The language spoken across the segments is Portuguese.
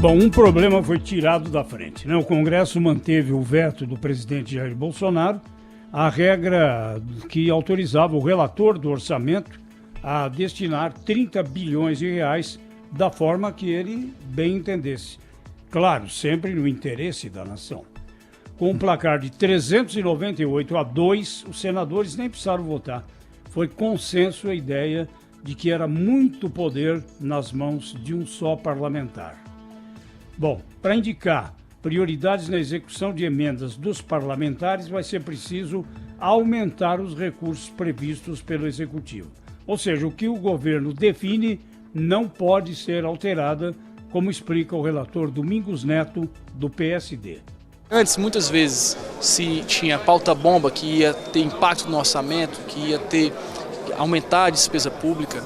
Bom, um problema foi tirado da frente, né? O Congresso manteve o veto do presidente Jair Bolsonaro, a regra que autorizava o relator do orçamento a destinar 30 bilhões de reais da forma que ele bem entendesse. Claro, sempre no interesse da nação. Com um placar de 398-2, os senadores nem precisaram votar. Foi consenso a ideia de que era muito poder nas mãos de um só parlamentar. Bom, para indicar prioridades na execução de emendas dos parlamentares, vai ser preciso aumentar os recursos previstos pelo Executivo. Ou seja, o que o governo define não pode ser alterada, como explica o relator Domingos Neto, do PSD. Antes, muitas vezes, se tinha pauta-bomba que ia ter impacto no orçamento, que ia aumentar a despesa pública,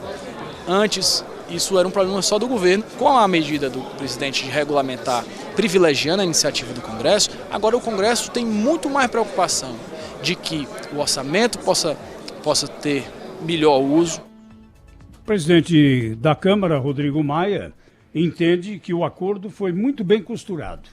antes isso era um problema só do governo. Com a medida do presidente de regulamentar, privilegiando a iniciativa do Congresso, agora o Congresso tem muito mais preocupação de que o orçamento possa ter melhor uso. O presidente da Câmara, Rodrigo Maia, entende que o acordo foi muito bem costurado.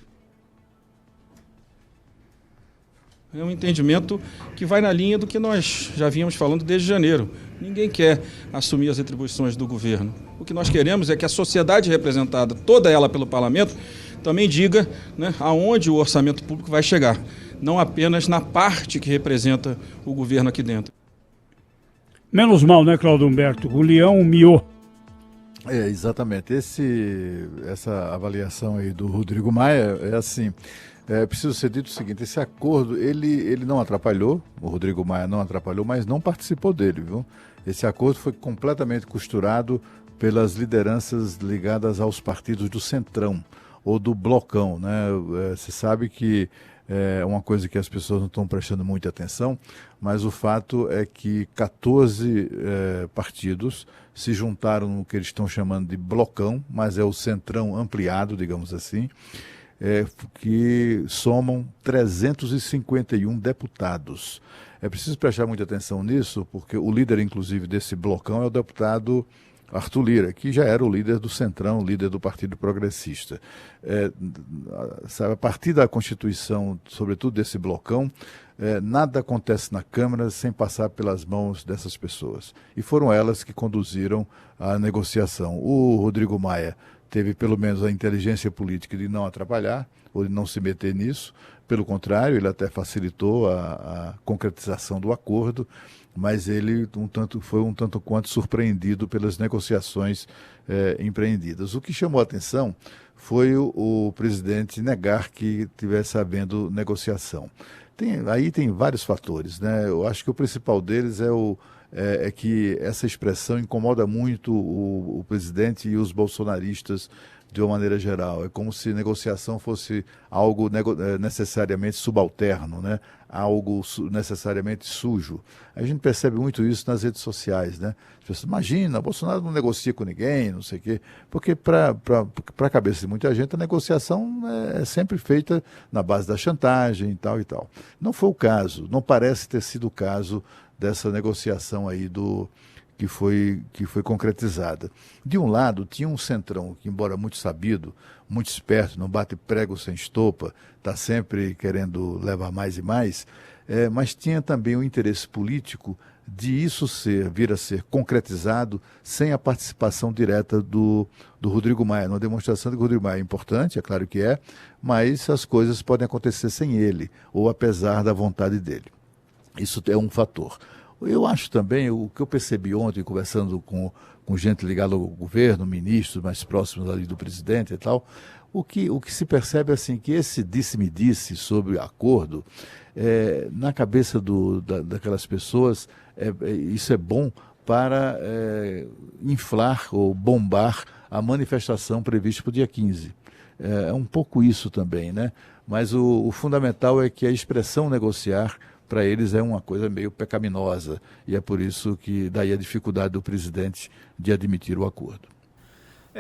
É um entendimento que vai na linha do que nós já vínhamos falando desde janeiro. Ninguém quer assumir as atribuições do governo. O que nós queremos é que a sociedade representada, toda ela pelo parlamento, também diga, né, aonde o orçamento público vai chegar, não apenas na parte que representa o governo aqui dentro. Menos mal, né, Claudio Humberto? O leão miou. Exatamente. Essa avaliação aí do Rodrigo Maia é assim. Preciso ser dito o seguinte, esse acordo, ele não atrapalhou, o Rodrigo Maia não atrapalhou, mas não participou dele, viu? Esse acordo foi completamente costurado pelas lideranças ligadas aos partidos do Centrão, ou do Blocão, né? Você sabe que é uma coisa que as pessoas não estão prestando muita atenção, mas o fato é que 14 partidos se juntaram no que eles estão chamando de Blocão, mas é o Centrão ampliado, digamos assim, que somam 351 deputados. É preciso prestar muita atenção nisso, porque o líder, inclusive, desse blocão é o deputado Arthur Lira, que já era o líder do Centrão, líder do Partido Progressista. A partir da Constituição, sobretudo desse blocão, nada acontece na Câmara sem passar pelas mãos dessas pessoas. E foram elas que conduziram a negociação. O Rodrigo Maia teve pelo menos a inteligência política de não atrapalhar, ou de não se meter nisso. Pelo contrário, ele até facilitou a concretização do acordo, mas ele foi um tanto quanto surpreendido pelas negociações empreendidas. O que chamou a atenção foi o presidente negar que tivesse havendo negociação. Aí tem vários fatores, né? Eu acho que o principal deles é que essa expressão incomoda muito o presidente e os bolsonaristas de uma maneira geral. É como se negociação fosse algo necessariamente subalterno, né? Algo necessariamente sujo. A gente percebe muito isso nas redes sociais, né? As pessoas, imagina, Bolsonaro não negocia com ninguém, não sei o quê. Porque para a cabeça de muita gente a negociação é sempre feita na base da chantagem e tal e tal. Não foi o caso, não parece ter sido o caso dessa negociação aí que foi concretizada. De um lado, tinha um Centrão, que embora muito sabido, muito esperto, não bate prego sem estopa, está sempre querendo levar mais e mais, mas tinha também o interesse político de isso vir a ser concretizado sem a participação direta do Rodrigo Maia. Uma demonstração de que o Rodrigo Maia é importante, é claro que é, mas as coisas podem acontecer sem ele, ou apesar da vontade dele. Isso é um fator. Eu acho também, o que eu percebi ontem, conversando com gente ligada ao governo, ministros mais próximos ali do presidente e tal, o que se percebe é assim, que esse disse-me-disse sobre o acordo, na cabeça daquelas pessoas, isso é bom para inflar ou bombar a manifestação prevista para o dia 15. É um pouco isso também, né? Mas o fundamental é que a expressão negociar, para eles é uma coisa meio pecaminosa, e é por isso que daí a dificuldade do presidente de admitir o acordo.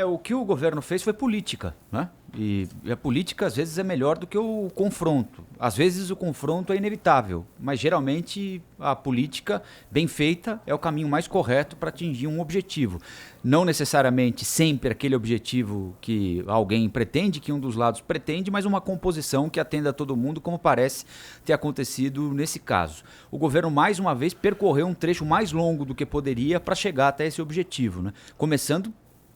O que o governo fez foi política, né? E a política, às vezes, é melhor do que o confronto. Às vezes, o confronto é inevitável, mas, geralmente, a política bem feita é o caminho mais correto para atingir um objetivo. Não necessariamente sempre aquele objetivo que alguém pretende, que um dos lados pretende, mas uma composição que atenda a todo mundo, como parece ter acontecido nesse caso. O governo, mais uma vez, percorreu um trecho mais longo do que poderia para chegar até esse objetivo, né? Começando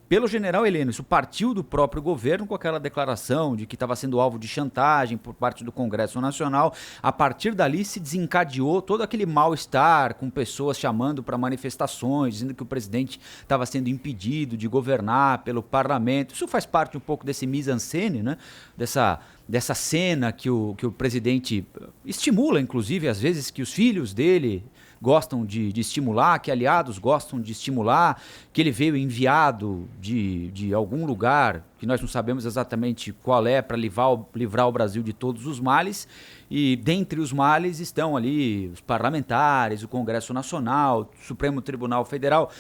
pelo general Heleno. Isso partiu do próprio governo com aquela declaração de que estava sendo alvo de chantagem por parte do Congresso Nacional. A partir dali se desencadeou todo aquele mal-estar, com pessoas chamando para manifestações, dizendo que o presidente estava sendo impedido de governar pelo parlamento. Isso faz parte um pouco desse mise-en-scène, né? Dessa cena que o presidente estimula, inclusive, às vezes, que os filhos dele gostam de estimular, que aliados gostam de estimular, que ele veio enviado de algum lugar, que nós não sabemos exatamente qual é, para livrar o Brasil de todos os males, e dentre os males estão ali os parlamentares, o Congresso Nacional, o Supremo Tribunal Federal.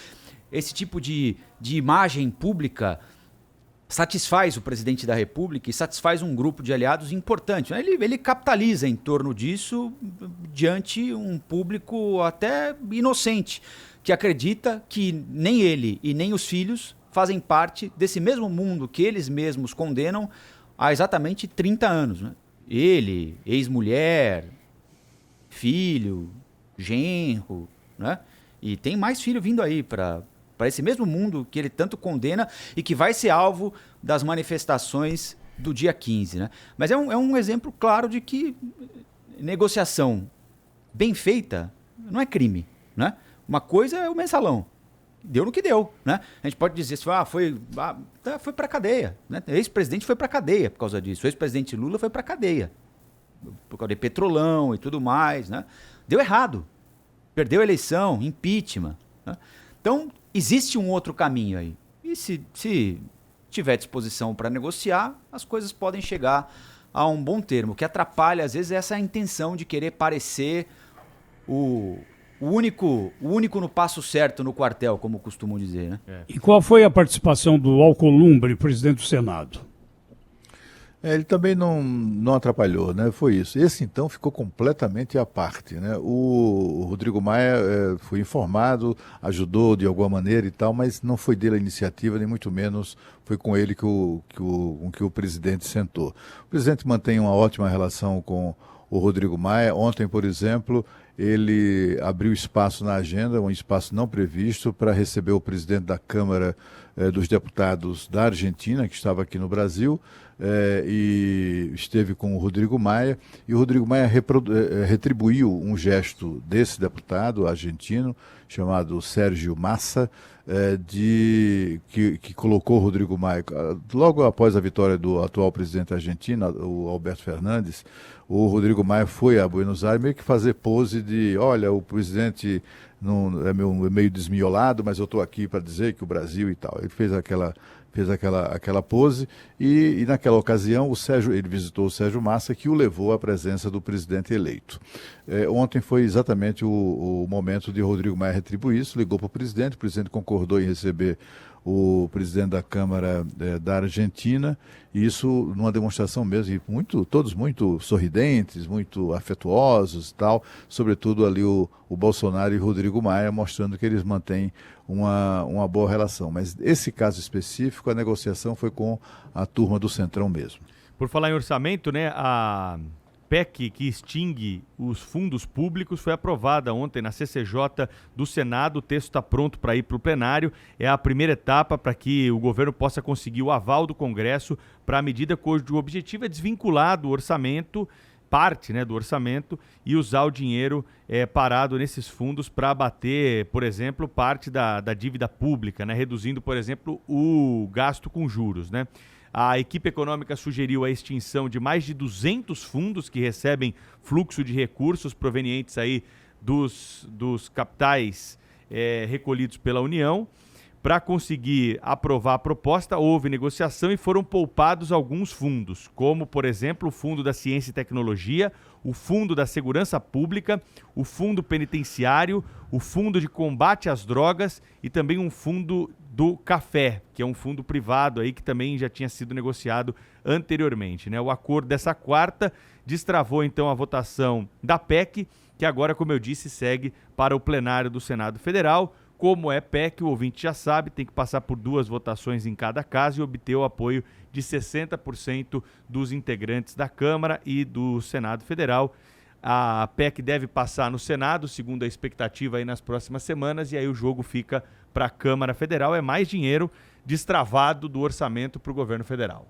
Esse tipo de imagem pública satisfaz o presidente da República e satisfaz um grupo de aliados importante. Ele capitaliza em torno disso diante um público até inocente, que acredita que nem ele e nem os filhos fazem parte desse mesmo mundo que eles mesmos condenam há exatamente 30 anos. Né? Ele, ex-mulher, filho, genro, né? E tem mais filho vindo aí para esse mesmo mundo que ele tanto condena e que vai ser alvo das manifestações do dia 15. Né? Mas é um exemplo claro de que negociação bem feita não é crime. Né? Uma coisa é o mensalão. Deu no que deu. Né? A gente pode dizer, foi para a cadeia. Né? O ex-presidente foi para a cadeia por causa disso. O ex-presidente Lula foi para a cadeia. Por causa de petrolão e tudo mais. Né? Deu errado. Perdeu a eleição, impeachment. Né? Então, existe um outro caminho aí. E se tiver disposição para negociar, as coisas podem chegar a um bom termo. O que atrapalha, às vezes, é essa intenção de querer parecer o único no passo certo no quartel, como costumam dizer. Né? E qual foi a participação do Alcolumbre, presidente do Senado? Ele também não atrapalhou, né? Foi isso. Esse, então, ficou completamente à parte, né? O Rodrigo Maia foi informado, ajudou de alguma maneira e tal, mas não foi dele a iniciativa, nem muito menos foi com ele com que o presidente sentou. O presidente mantém uma ótima relação com o Rodrigo Maia. Ontem, por exemplo, ele abriu espaço na agenda, um espaço não previsto, para receber o presidente da Câmara dos Deputados da Argentina, que estava aqui no Brasil, e esteve com o Rodrigo Maia, e o Rodrigo Maia retribuiu um gesto desse deputado argentino, chamado Sérgio Massa, que colocou o Rodrigo Maia, logo após a vitória do atual presidente argentino, o Alberto Fernandes. O Rodrigo Maia foi a Buenos Aires meio que fazer pose de, olha, o presidente não, é meio desmiolado, mas eu estou aqui para dizer que o Brasil e tal. Ele fez aquela pose e naquela ocasião ele visitou o Sérgio Massa, que o levou à presença do presidente eleito. Ontem foi exatamente o momento de Rodrigo Maia retribuir isso, ligou para o presidente concordou em receber o presidente da Câmara da Argentina, e isso numa demonstração mesmo, e todos muito sorridentes, muito afetuosos e tal, sobretudo ali o Bolsonaro e o Rodrigo Maia, mostrando que eles mantêm uma boa relação. Mas esse caso específico, a negociação foi com a turma do Centrão mesmo. Por falar em orçamento, né, a PEC que extingue os fundos públicos foi aprovada ontem na CCJ do Senado. O texto está pronto para ir para o plenário. É a primeira etapa para que o governo possa conseguir o aval do Congresso para a medida cujo objetivo é desvincular do orçamento, parte, né, do orçamento, e usar o dinheiro parado nesses fundos para abater, por exemplo, parte da dívida pública, né, reduzindo, por exemplo, o gasto com juros, né? A equipe econômica sugeriu a extinção de mais de 200 fundos que recebem fluxo de recursos provenientes aí dos capitais recolhidos pela União. Para conseguir aprovar a proposta, houve negociação e foram poupados alguns fundos, como, por exemplo, o Fundo da Ciência e Tecnologia, o Fundo da Segurança Pública, o Fundo Penitenciário, o Fundo de Combate às Drogas e também um fundo do CAFé, que é um fundo privado aí que também já tinha sido negociado anteriormente, né? O acordo dessa quarta destravou então a votação da PEC, que agora, como eu disse, segue para o plenário do Senado Federal. Como é PEC, o ouvinte já sabe, tem que passar por 2 votações em cada caso e obter o apoio de 60% dos integrantes da Câmara e do Senado Federal. A PEC deve passar no Senado, segundo a expectativa aí nas próximas semanas, e aí o jogo fica para a Câmara Federal. É mais dinheiro destravado do orçamento para o governo federal.